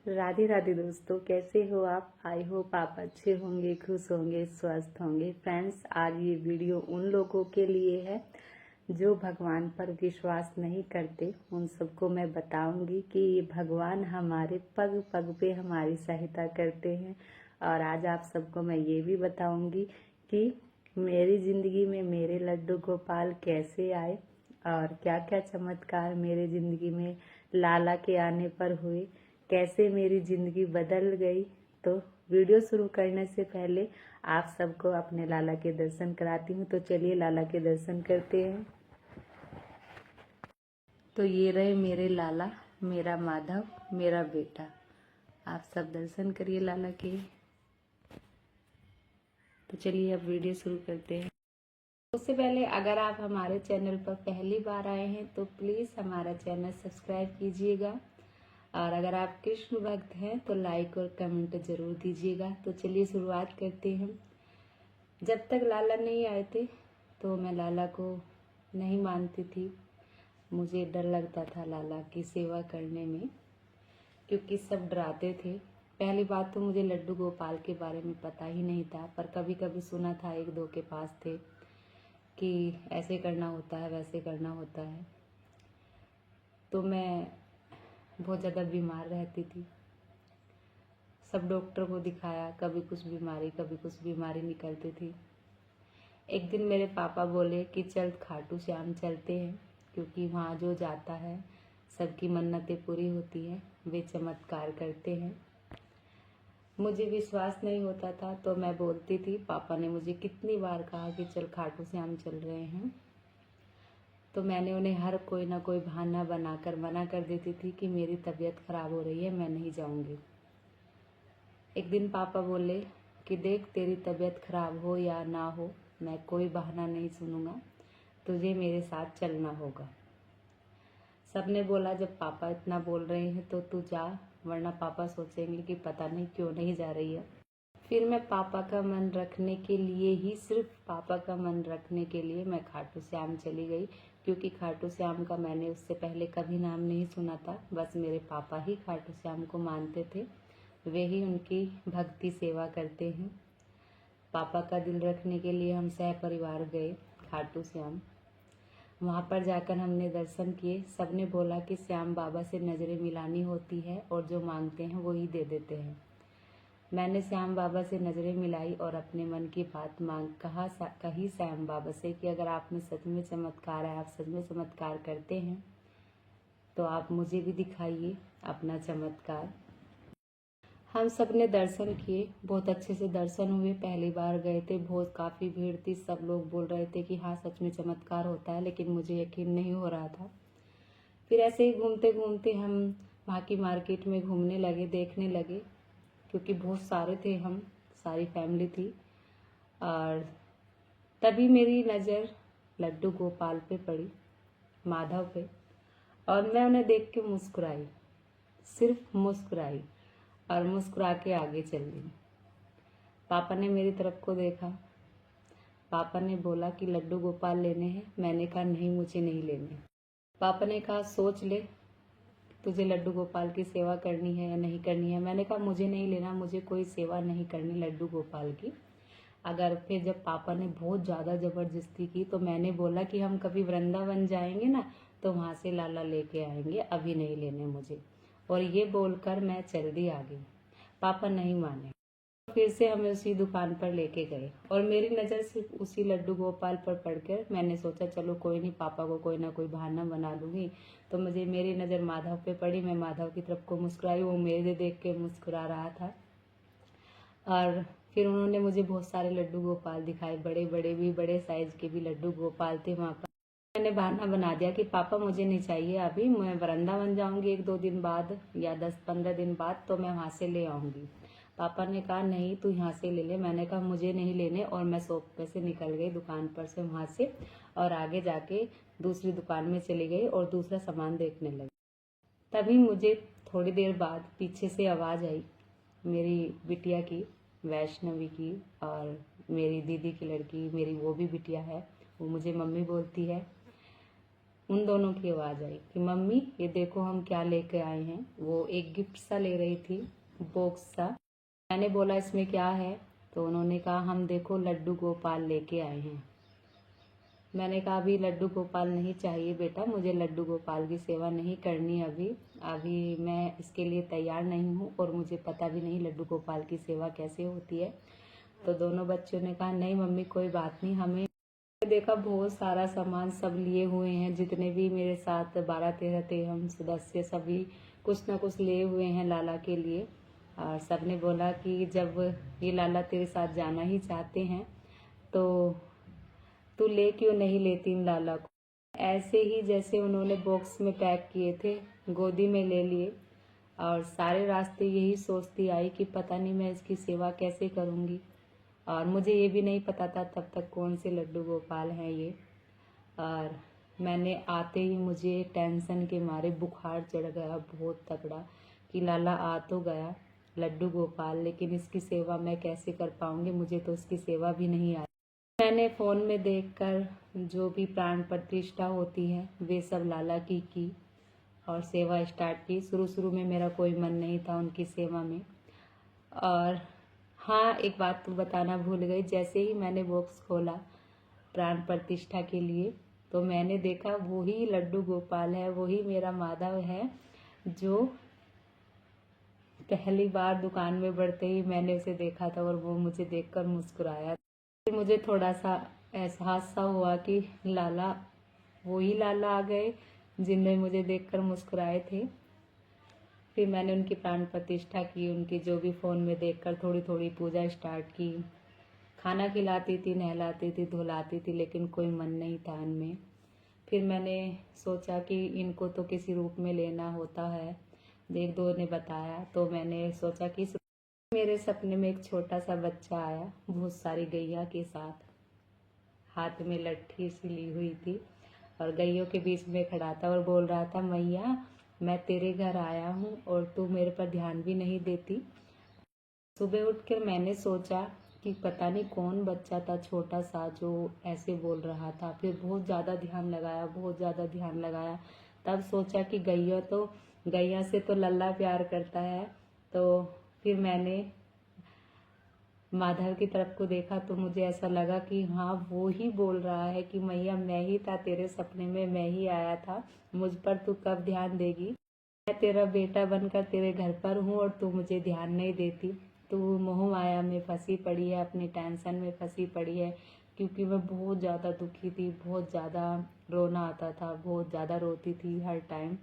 राधे राधे दोस्तों, कैसे हो आप। आई होप आप अच्छे होंगे, खुश होंगे, स्वस्थ होंगे। फ्रेंड्स, आज ये वीडियो उन लोगों के लिए है जो भगवान पर विश्वास नहीं करते। उन सबको मैं बताऊंगी कि ये भगवान हमारे पग पग पे हमारी सहायता करते हैं। और आज आप सबको मैं ये भी बताऊंगी कि मेरी ज़िंदगी में मेरे लड्डू गोपाल कैसे आए और क्या क्या चमत्कार मेरे ज़िंदगी में लाला के आने पर हुए, कैसे मेरी ज़िंदगी बदल गई। तो वीडियो शुरू करने से पहले आप सबको अपने लाला के दर्शन कराती हूँ। तो चलिए लाला के दर्शन करते हैं। तो ये रहे मेरे लाला, मेरा माधव, मेरा बेटा। आप सब दर्शन करिए लाला के। तो चलिए अब वीडियो शुरू करते हैं। उससे पहले अगर आप हमारे चैनल पर पहली बार आए हैं तो प्लीज़ हमारा चैनल सब्सक्राइब कीजिएगा, और अगर आप कृष्ण भक्त हैं तो लाइक और कमेंट जरूर दीजिएगा। तो चलिए शुरुआत करते हैं। जब तक लाला नहीं आए थे तो मैं लाला को नहीं मानती थी। मुझे डर लगता था लाला की सेवा करने में, क्योंकि सब डराते थे। पहली बात तो मुझे लड्डू गोपाल के बारे में पता ही नहीं था, पर कभी कभी सुना था, एक दो के पास थे कि ऐसे करना होता है, वैसे करना होता है। तो मैं बहुत ज़्यादा बीमार रहती थी। सब डॉक्टर को दिखाया, कभी कुछ बीमारी निकलती थी। एक दिन मेरे पापा बोले कि चल खाटू श्याम चलते हैं, क्योंकि वहाँ जो जाता है सबकी मन्नतें पूरी होती हैं, वे चमत्कार करते हैं। मुझे विश्वास नहीं होता था तो मैं बोलती थी। पापा ने मुझे कितनी बार कहा कि चल खाटू श्याम चल रहे हैं, तो मैंने उन्हें हर कोई ना कोई बहाना बनाकर मना कर देती थी कि मेरी तबीयत खराब हो रही है, मैं नहीं जाऊंगी। एक दिन पापा बोले कि देख, तेरी तबीयत खराब हो या ना हो, मैं कोई बहाना नहीं सुनूंगा, तुझे मेरे साथ चलना होगा। सबने बोला जब पापा इतना बोल रहे हैं तो तू जा, वरना पापा सोचेंगे कि पता नहीं क्यों नहीं जा रही है। फिर मैं पापा का मन रखने के लिए ही, सिर्फ पापा का मन रखने के लिए मैं खाटू श्याम चली गई, क्योंकि खाटू श्याम का मैंने उससे पहले कभी नाम नहीं सुना था। बस मेरे पापा ही खाटू श्याम को मानते थे, वे ही उनकी भक्ति सेवा करते हैं। पापा का दिल रखने के लिए हम सह परिवार गए खाटू श्याम। वहाँ पर जाकर हमने दर्शन किए। सबने बोला कि श्याम बाबा से नज़रें मिलानी होती है और जो मांगते हैं वो ही दे देते हैं। मैंने श्याम बाबा से नज़रें मिलाई और अपने मन की बात कही श्याम बाबा से कि अगर आप में सच में चमत्कार है, आप सच में चमत्कार करते हैं, तो आप मुझे भी दिखाइए अपना चमत्कार। हम सब ने दर्शन किए, बहुत अच्छे से दर्शन हुए। पहली बार गए थे, बहुत काफ़ी भीड़ थी। सब लोग बोल रहे थे कि हाँ सच में चमत्कार होता है, लेकिन मुझे यकीन नहीं हो रहा था। फिर ऐसे ही घूमते घूमते हम वहाँ की मार्केट में घूमने लगे, देखने लगे, क्योंकि बहुत सारे थे, हम सारी फैमिली थी। और तभी मेरी नज़र लड्डू गोपाल पे पड़ी, माधव पे, और मैं उन्हें देख के मुस्कुराई, सिर्फ मुस्कुराई, और मुस्कुरा के आगे चल दी। पापा ने मेरी तरफ को देखा। पापा ने बोला कि लड्डू गोपाल लेने हैं। मैंने कहा नहीं, मुझे नहीं लेने। पापा ने कहा सोच ले, तुझे लड्डू गोपाल की सेवा करनी है या नहीं करनी है। मैंने कहा मुझे नहीं लेना, मुझे कोई सेवा नहीं करनी लड्डू गोपाल की। अगर फिर जब पापा ने बहुत ज़्यादा ज़बरदस्ती की तो मैंने बोला कि हम कभी वृंदावन जाएंगे ना, तो वहाँ से लाला लेके आएंगे, अभी नहीं लेने मुझे। और ये बोलकर मैं चल दी आगे। पापा नहीं माने, फिर से हमें उसी दुकान पर लेके गए, और मेरी नज़र सिर्फ उसी लड्डू गोपाल पर पड़कर मैंने सोचा चलो कोई नहीं, पापा को कोई ना कोई बहाना बना दूंगी। तो मेरी नज़र माधव पे पड़ी। मैं माधव की तरफ को मुस्कुराई, वो मेरे देख के मुस्कुरा रहा था। और फिर उन्होंने मुझे बहुत सारे लड्डू गोपाल दिखाए, बड़े बड़े भी, बड़े साइज के भी लड्डू गोपाल थे वहाँ पर। मैंने बहाना बना दिया कि पापा मुझे नहीं चाहिए अभी, मैं वृंदावन जाऊंगी 1-2 दिन बाद या 10-15 दिन बाद, तो मैं वहाँ से ले आऊंगी। पापा ने कहा नहीं, तू यहाँ से ले ले। मैंने कहा मुझे नहीं लेने, और मैं शॉप पे से निकल गई, दुकान पर से, वहाँ से, और आगे जाके दूसरी दुकान में चली गई और दूसरा सामान देखने लगी। तभी मुझे थोड़ी देर बाद पीछे से आवाज़ आई, मेरी बिटिया की, वैष्णवी की, और मेरी दीदी की लड़की, मेरी वो भी बिटिया है, वो मुझे मम्मी बोलती है। उन दोनों की आवाज़ आई कि मम्मी ये देखो हम क्या लेके आए हैं। वो एक गिफ्ट सा ले रही थी, बॉक्स सा। मैंने बोला इसमें क्या है, तो उन्होंने कहा हम देखो लड्डू गोपाल लेके आए हैं। मैंने कहा अभी लड्डू गोपाल नहीं चाहिए बेटा, मुझे लड्डू गोपाल की सेवा नहीं करनी अभी। अभी मैं इसके लिए तैयार नहीं हूँ और मुझे पता भी नहीं लड्डू गोपाल की सेवा कैसे होती है। तो दोनों बच्चों ने कहा नहीं मम्मी कोई बात नहीं। हमें देखा बहुत सारा सामान सब लिए हुए हैं, जितने भी मेरे साथ 12-13 थे हम सदस्य, सभी कुछ ना कुछ लिए हुए हैं लाला के लिए। और सब ने बोला कि जब ये लाला तेरे साथ जाना ही चाहते हैं तो तू ले क्यों नहीं लेती इन लाला को। ऐसे ही जैसे उन्होंने बॉक्स में पैक किए थे गोदी में ले लिए, और सारे रास्ते यही सोचती आई कि पता नहीं मैं इसकी सेवा कैसे करूँगी। और मुझे ये भी नहीं पता था तब तक कौन से लड्डू गोपाल हैं ये। और मैंने आते ही मुझे टेंशन के मारे बुखार चढ़ गया बहुत तगड़ा कि लाला आ तो गया लड्डू गोपाल, लेकिन इसकी सेवा मैं कैसे कर पाऊँगी, मुझे तो इसकी सेवा भी नहीं आई। मैंने फ़ोन में देखकर जो भी प्राण प्रतिष्ठा होती है वे सब लाला की और सेवा स्टार्ट की। शुरू शुरू में मेरा कोई मन नहीं था उनकी सेवा में। और हाँ, एक बात तो बताना भूल गई, जैसे ही मैंने बॉक्स खोला प्राण प्रतिष्ठा के लिए तो मैंने देखा वही लड्डू गोपाल है, वही मेरा माधव है जो पहली बार दुकान में बढ़ते ही मैंने उसे देखा था और वो मुझे देखकर मुस्कुराया। फिर मुझे थोड़ा सा एहसास सा हुआ कि लाला वही लाला आ गए जिन्होंने मुझे देखकर मुस्कुराए थे। फिर मैंने उनकी प्राण प्रतिष्ठा की, उनकी जो भी फ़ोन में देखकर थोड़ी थोड़ी पूजा स्टार्ट की। खाना खिलाती थी, नहलाती थी, धुलाती थी, लेकिन कोई मन नहीं था इनमें। फिर मैंने सोचा कि इनको तो किसी रूप में लेना होता है, एक दो ने बताया, तो मैंने सोचा कि मेरे सपने में एक छोटा सा बच्चा आया बहुत सारी गैया के साथ, हाथ में लट्ठी सी ली हुई थी और गैयों के बीच में खड़ा था और बोल रहा था मैया मैं तेरे घर आया हूँ और तू मेरे पर ध्यान भी नहीं देती। सुबह उठकर मैंने सोचा कि पता नहीं कौन बच्चा था छोटा सा जो ऐसे बोल रहा था। फिर बहुत ज़्यादा ध्यान लगाया, बहुत ज़्यादा ध्यान लगाया, तब सोचा कि गैया से तो लल्ला प्यार करता है। तो फिर मैंने माधव की तरफ को देखा तो मुझे ऐसा लगा कि हाँ वो ही बोल रहा है कि मैया मैं ही था तेरे सपने में, मैं ही आया था, मुझ पर तू कब ध्यान देगी। मैं तेरा बेटा बनकर तेरे घर पर हूँ और तू मुझे ध्यान नहीं देती। तू मोह माया में फंसी पड़ी है, अपनी टेंशन में फंसी पड़ी है। क्योंकि मैं बहुत ज़्यादा दुखी थी, बहुत ज़्यादा रोना आता था, बहुत ज़्यादा रोती थी हर टाइम।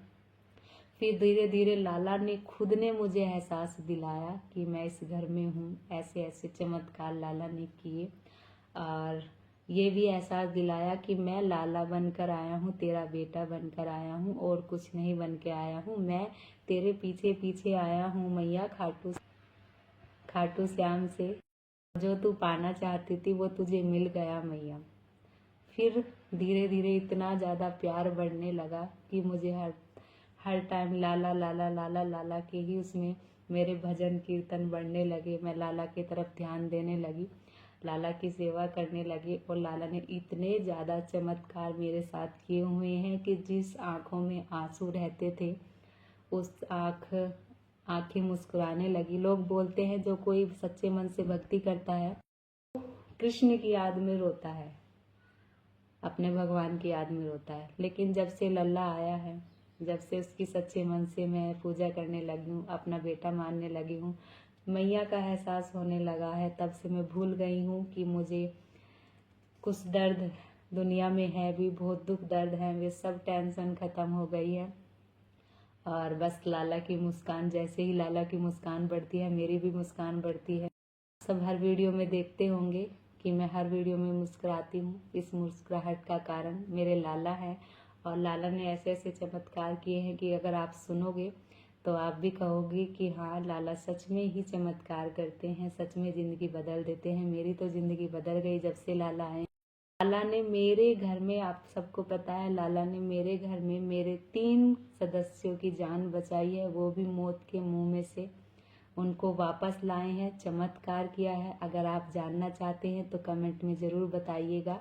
फिर धीरे धीरे लाला ने खुद ने मुझे एहसास दिलाया कि मैं इस घर में हूँ। ऐसे ऐसे चमत्कार लाला ने किए और ये भी एहसास दिलाया कि मैं लाला बनकर आया हूँ, तेरा बेटा बनकर आया हूँ और कुछ नहीं बन के आया हूँ। मैं तेरे पीछे पीछे आया हूँ मैया, खाटू श्याम से। जो तू पाना चाहती थी वो तुझे मिल गया मैया। फिर धीरे धीरे इतना ज़्यादा प्यार बढ़ने लगा कि मुझे हर टाइम लाला लाला लाला लाला के ही उसमें मेरे भजन कीर्तन बढ़ने लगे। मैं लाला की तरफ ध्यान देने लगी, लाला की सेवा करने लगी और लाला ने इतने ज़्यादा चमत्कार मेरे साथ किए हुए हैं कि जिस आँखों में आंसू रहते थे उस आँखें मुस्कुराने लगी। लोग बोलते हैं जो कोई सच्चे मन से भक्ति करता है कृष्ण की याद में रोता है, अपने भगवान की याद में रोता है। लेकिन जब से लल्ला आया है, जब से उसकी सच्चे मन से मैं पूजा करने लगी हूँ, अपना बेटा मानने लगी हूँ, मैया का एहसास होने लगा है, तब से मैं भूल गई हूँ कि मुझे कुछ दर्द दुनिया में है भी, बहुत दुख दर्द है, वे सब टेंशन ख़त्म हो गई है। और बस लाला की मुस्कान, जैसे ही लाला की मुस्कान बढ़ती है मेरी भी मुस्कान बढ़ती है। सब हर वीडियो में देखते होंगे कि मैं हर वीडियो में मुस्कुराती हूँ। इस मुस्कुराहट का कारण मेरे लाला है और लाला ने ऐसे ऐसे चमत्कार किए हैं कि अगर आप सुनोगे तो आप भी कहोगे कि हाँ लाला सच में ही चमत्कार करते हैं, सच में ज़िंदगी बदल देते हैं। मेरी तो ज़िंदगी बदल गई जब से लाला आए। लाला ने मेरे घर में, आप सबको पता है, लाला ने मेरे घर में मेरे 3 सदस्यों की जान बचाई है, वो भी मौत के मुंह में से उनको वापस लाए हैं, चमत्कार किया है। अगर आप जानना चाहते हैं तो कमेंट में ज़रूर बताइएगा।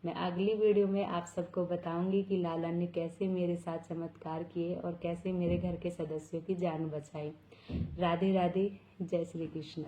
मैं अगली वीडियो में आप सबको बताऊंगी कि लाला ने कैसे मेरे साथ चमत्कार किए और कैसे मेरे घर के सदस्यों की जान बचाई। राधे राधे, जय श्री कृष्ण।